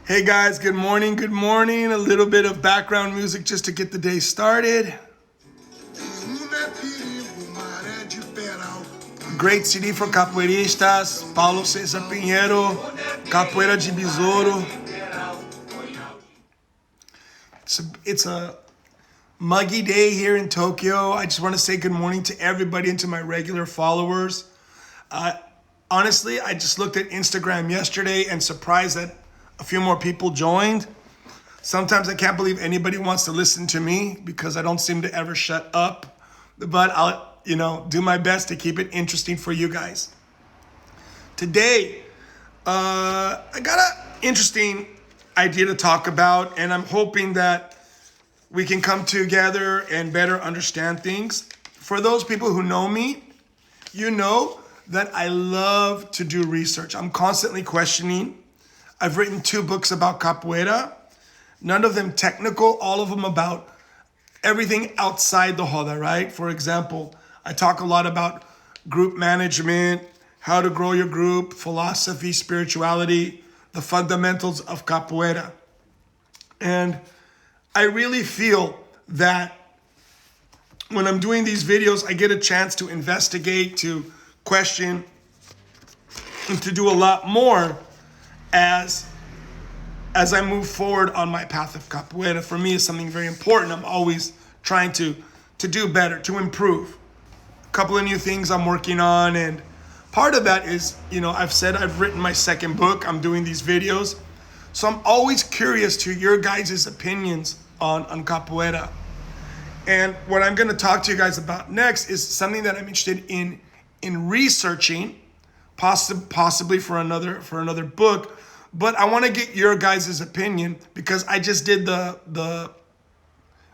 Hey guys, good morning, good morning. A little bit of background music just to get the day started. Great CD for capoeiristas, Paulo César Pinheiro, Capoeira de Besouro. It's a muggy day here in Tokyo. I just want to say good morning to everybody and to my regular followers. Honestly, I just looked at Instagram yesterday and surprised that a few more people joined. Sometimes I can't believe anybody wants to listen to me because I don't seem to ever shut up. But I'll, do my best to keep it interesting for you guys. Today, I got an interesting idea to talk about, and I'm hoping that we can come together and better understand things. For those people who know me, you know that I love to do research. I'm constantly questioning. I've written 2 books about capoeira, none of them technical, all of them about everything outside the roda, right? For example, I talk a lot about group management, how to grow your group, philosophy, spirituality, the fundamentals of capoeira. And I really feel that when I'm doing these videos, I get a chance to investigate, to question, and to do a lot more as I move forward on my path of capoeira. For me, it's something very important. I'm always trying to do better, to improve. A couple of new things I'm working on, and part of that is, I've said I've written my 2nd book. I'm doing these videos. So I'm always curious to your guys' opinions on capoeira. And what I'm going to talk to you guys about next is something that I'm interested in researching, possibly for another book. But I want to get your guys' opinion because I just did the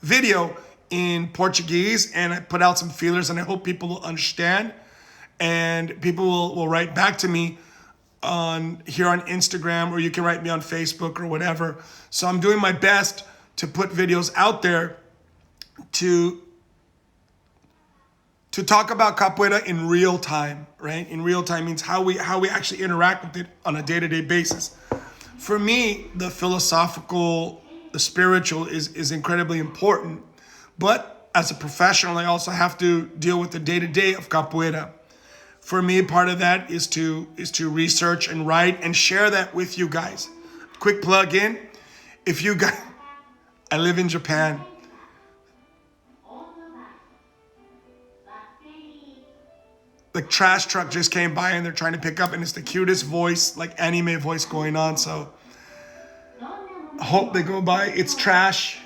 video in Portuguese and I put out some feelers, and I hope people will understand, and people will write back to me here on Instagram, or you can write me on Facebook or whatever. So I'm doing my best to put videos out there to talk about capoeira in real time, right? In real time means how we actually interact with it on a day-to-day basis. For me, the philosophical, the spiritual is incredibly important. But as a professional, I also have to deal with the day-to-day of capoeira. For me, part of that is to research and write and share that with you guys. Quick plug in. If you guys, I live in Japan. The trash truck just came by and they're trying to pick up, and it's the cutest voice, like anime voice going on. So I hope they go by. It's trash.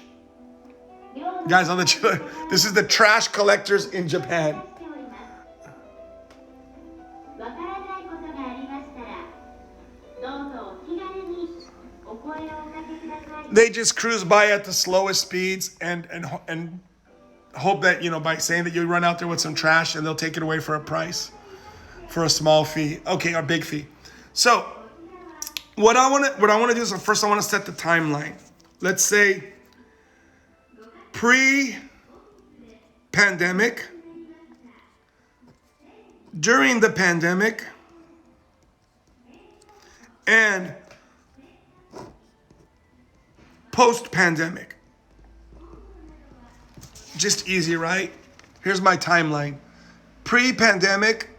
Guys, I'll let you know. This is the trash collectors in Japan. They just cruise by at the slowest speeds and hope that, by saying that you run out there with some trash and they'll take it away for a price, for a small fee. Okay, or big fee. So what I want to do is, first I want to set the timeline. Let's say pre-pandemic, during the pandemic, and post-pandemic. Just easy, right? Here's my timeline. Pre-pandemic,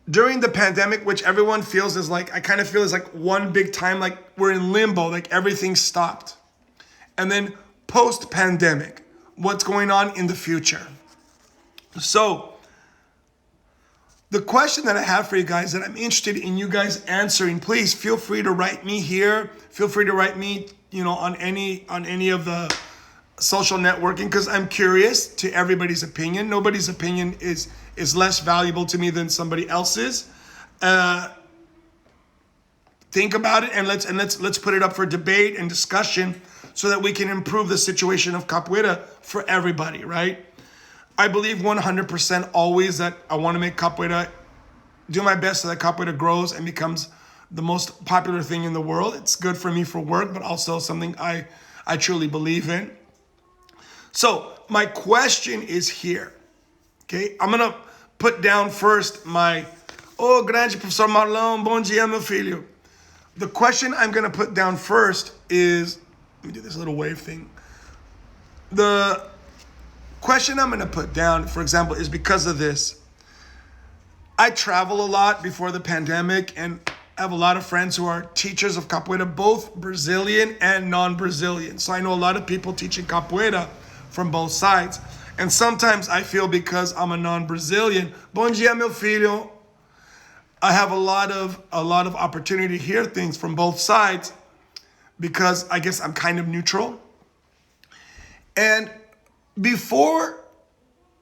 during the pandemic, which everyone feels is like, I kind of feel is like one big time, like we're in limbo, like everything stopped. And then post-pandemic, what's going on in the future? So the question that I have for you guys that I'm interested in you guys answering, please feel free to write me here. Feel free to write me, on any of the social networking, because I'm curious to everybody's opinion. Nobody's opinion is less valuable to me than somebody else's. Think about it and let's put it up for debate and discussion so that we can improve the situation of capoeira for everybody, right? I believe 100% always that I want to make capoeira, do my best so that capoeira grows and becomes the most popular thing in the world. It's good for me for work, but also something I truly believe in. So my question is here, okay? I'm going to put down first my, grande professor Marlon, bom dia, meu filho. The question I'm going to put down first is, let me do this little wave thing. The question I'm going to put down, for example, is because of this. I travel a lot before the pandemic, and I have a lot of friends who are teachers of capoeira, both Brazilian and non-Brazilian. So I know a lot of people teaching capoeira from both sides. And sometimes I feel because I'm a non-Brazilian, bom dia, meu filho, I have a lot of opportunity to hear things from both sides because I guess I'm kind of neutral. And before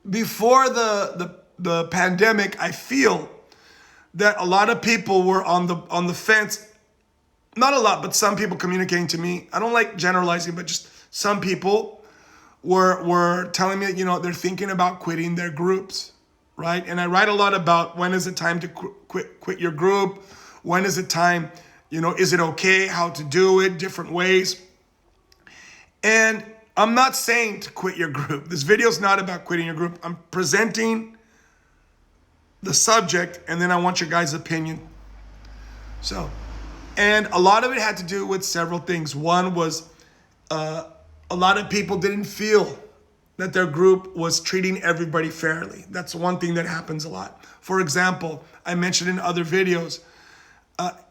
the pandemic, I feel that a lot of people were on the fence. Not a lot, but some people communicating to me. I don't like generalizing, but just some people were telling me that, they're thinking about quitting their groups, right? And I write a lot about when is it time to quit your group? When is it time, is it okay? How to do it, different ways. And I'm not saying to quit your group. This video is not about quitting your group. I'm presenting the subject, and then I want your guys' opinion. And a lot of it had to do with several things. One was a lot of people didn't feel that their group was treating everybody fairly. That's one thing that happens a lot. For example, I mentioned in other videos,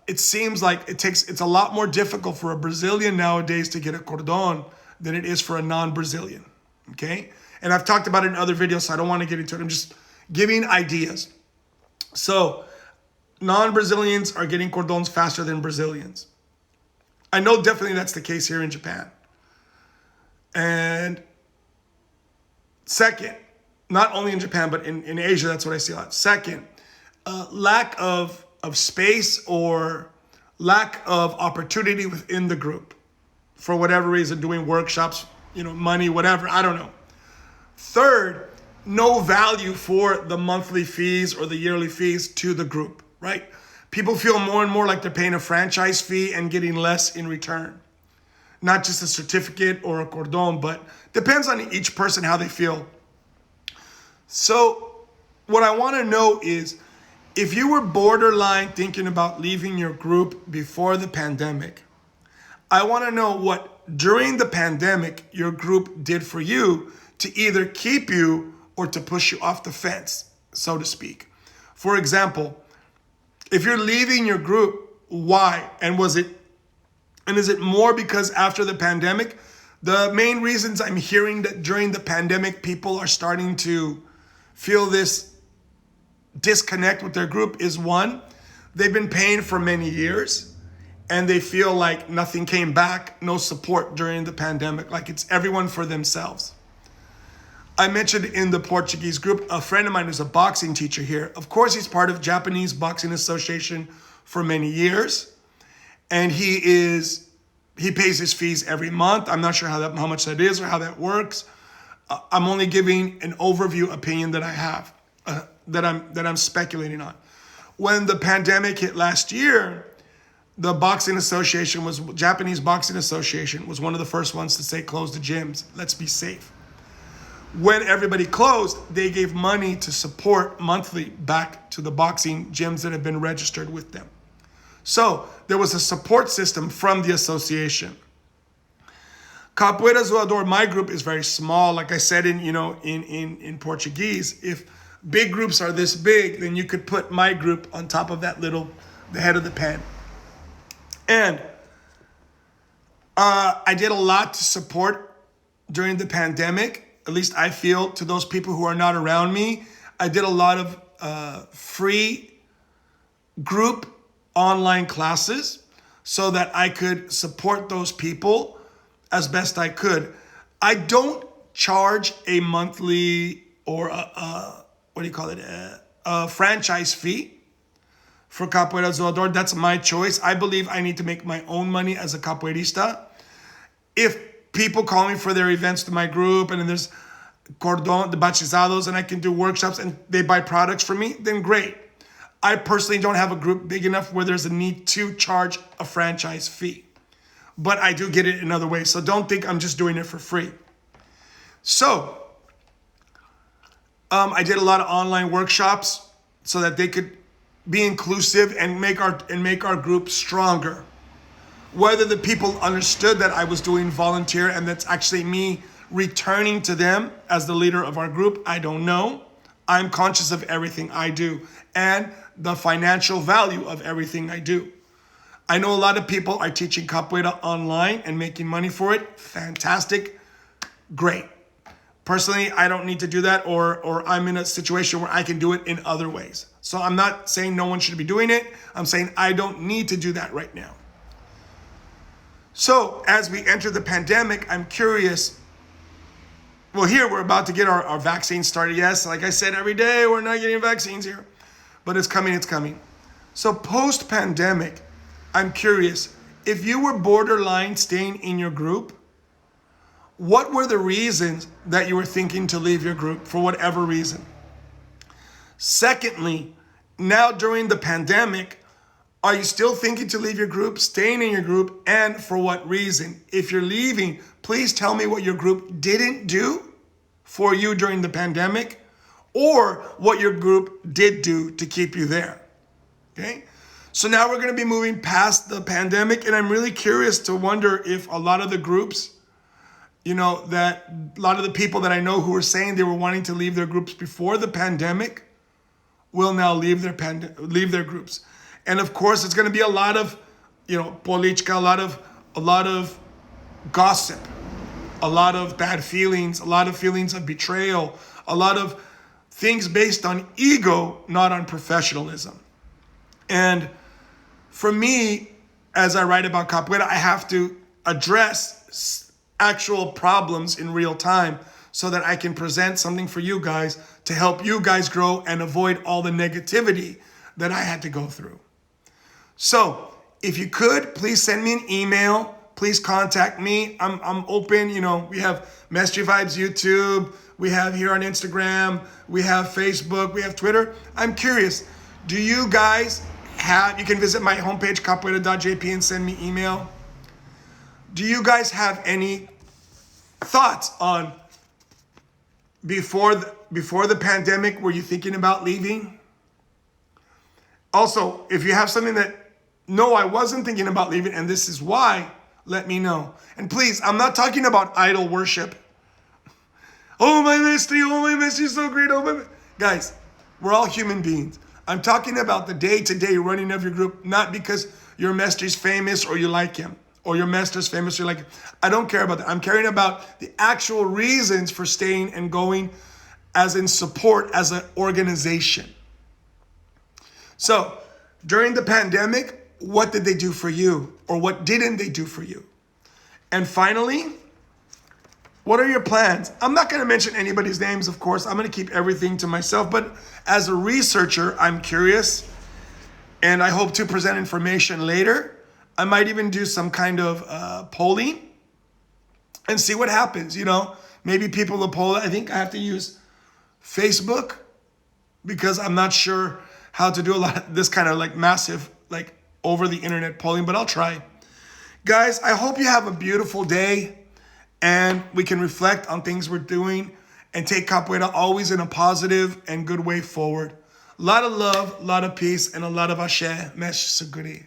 it seems like it's a lot more difficult for a Brazilian nowadays to get a cordon than it is for a non-Brazilian, okay? And I've talked about it in other videos, so I don't want to get into it. I'm just giving ideas. So non-Brazilians are getting cordons faster than Brazilians. I know definitely that's the case here in Japan. And second, not only in Japan, but in Asia, that's what I see a lot. Second, lack of space or lack of opportunity within the group. For whatever reason, doing workshops, money, whatever, I don't know. Third, no value for the monthly fees or the yearly fees to the group, right? People feel more and more like they're paying a franchise fee and getting less in return. Not just a certificate or a cordon, but depends on each person how they feel. So what I want to know is, if you were borderline thinking about leaving your group before the pandemic, I want to know what during the pandemic your group did for you to either keep you or to push you off the fence, so to speak. For example, if you're leaving your group, why? And is it more because after the pandemic? The main reasons I'm hearing that during the pandemic people are starting to feel this disconnect with their group is, one, they've been paying for many years and they feel like nothing came back, no support during the pandemic, like it's everyone for themselves. I mentioned in the Portuguese group, a friend of mine who's a boxing teacher here. Of course, he's part of Japanese Boxing Association for many years. And he pays his fees every month. I'm not sure how much that is or how that works. I'm only giving an overview opinion that I have, that I'm speculating on. When the pandemic hit last year, the Japanese Boxing Association was one of the first ones to say, close the gyms, let's be safe. When everybody closed, they gave money to support monthly back to the boxing gyms that have been registered with them. So there was a support system from the association. Capoeira Zoador, my group is very small. Like I said in Portuguese, if big groups are this big, then you could put my group on top of the head of the pen. And I did a lot to support during the pandemic. At least I feel, to those people who are not around me. I did a lot of free group online classes so that I could support those people as best I could. I don't charge a monthly or a franchise fee for Capoeira Zoador. That's my choice. I believe I need to make my own money as a capoeirista. If people call me for their events to my group, and then there's cordon, the batizados, and I can do workshops and they buy products from me, then great. I personally don't have a group big enough where there's a need to charge a franchise fee. But I do get it in other ways. So don't think I'm just doing it for free. So I did a lot of online workshops so that they could be inclusive and make our group stronger. Whether the people understood that I was doing volunteer and that's actually me returning to them as the leader of our group, I don't know. I'm conscious of everything I do and the financial value of everything I do. I know a lot of people are teaching capoeira online and making money for it. Fantastic. Great. Personally, I don't need to do that, or I'm in a situation where I can do it in other ways. So I'm not saying no one should be doing it. I'm saying I don't need to do that right now. So as we enter the pandemic, I'm curious. Well, here we're about to get our vaccine started. Yes, like I said, every day we're not getting vaccines here, but it's coming, it's coming. So post-pandemic, I'm curious, if you were borderline staying in your group, what were the reasons that you were thinking to leave your group for whatever reason? Secondly, now during the pandemic, are you still thinking to leave your group, staying in your group, and for what reason? If you're leaving, please tell me what your group didn't do for you during the pandemic, or what your group did do to keep you there. Okay? So now we're going to be moving past the pandemic, and I'm really curious to wonder if a lot of the groups, that a lot of the people that I know who were saying they were wanting to leave their groups before the pandemic will now leave their groups. And of course, it's going to be a lot of, politica, a lot of gossip, a lot of bad feelings, a lot of feelings of betrayal, a lot of things based on ego, not on professionalism. And for me, as I write about capoeira, I have to address actual problems in real time so that I can present something for you guys to help you guys grow and avoid all the negativity that I had to go through. So if you could, please send me an email. Please contact me. I'm open. We have Mestre Vibes YouTube. We have here on Instagram. We have Facebook. We have Twitter. I'm curious. Do you guys you can visit my homepage, capoeira.jp, and send me email. Do you guys have any thoughts on before the pandemic, were you thinking about leaving? Also, if you have something that, no, I wasn't thinking about leaving and this is why, let me know. And please, I'm not talking about idol worship. Oh, my Mestre, is so great. Guys, we're all human beings. I'm talking about the day-to-day running of your group, not because your Mestre's famous or you like him, or your Mestre's famous or you like him. I don't care about that. I'm caring about the actual reasons for staying and going, as in support as an organization. So, during the pandemic, what did they do for you? Or what didn't they do for you? And finally, what are your plans? I'm not going to mention anybody's names, of course. I'm going to keep everything to myself. But as a researcher, I'm curious. And I hope to present information later. I might even do some kind of polling and see what happens. Maybe people will poll. I think I have to use Facebook because I'm not sure how to do a lot of this kind of massive, over the internet polling, but I'll try. Guys, I hope you have a beautiful day and we can reflect on things we're doing and take capoeira always in a positive and good way forward. A lot of love, a lot of peace, and a lot of ashe. Mesh Suguri.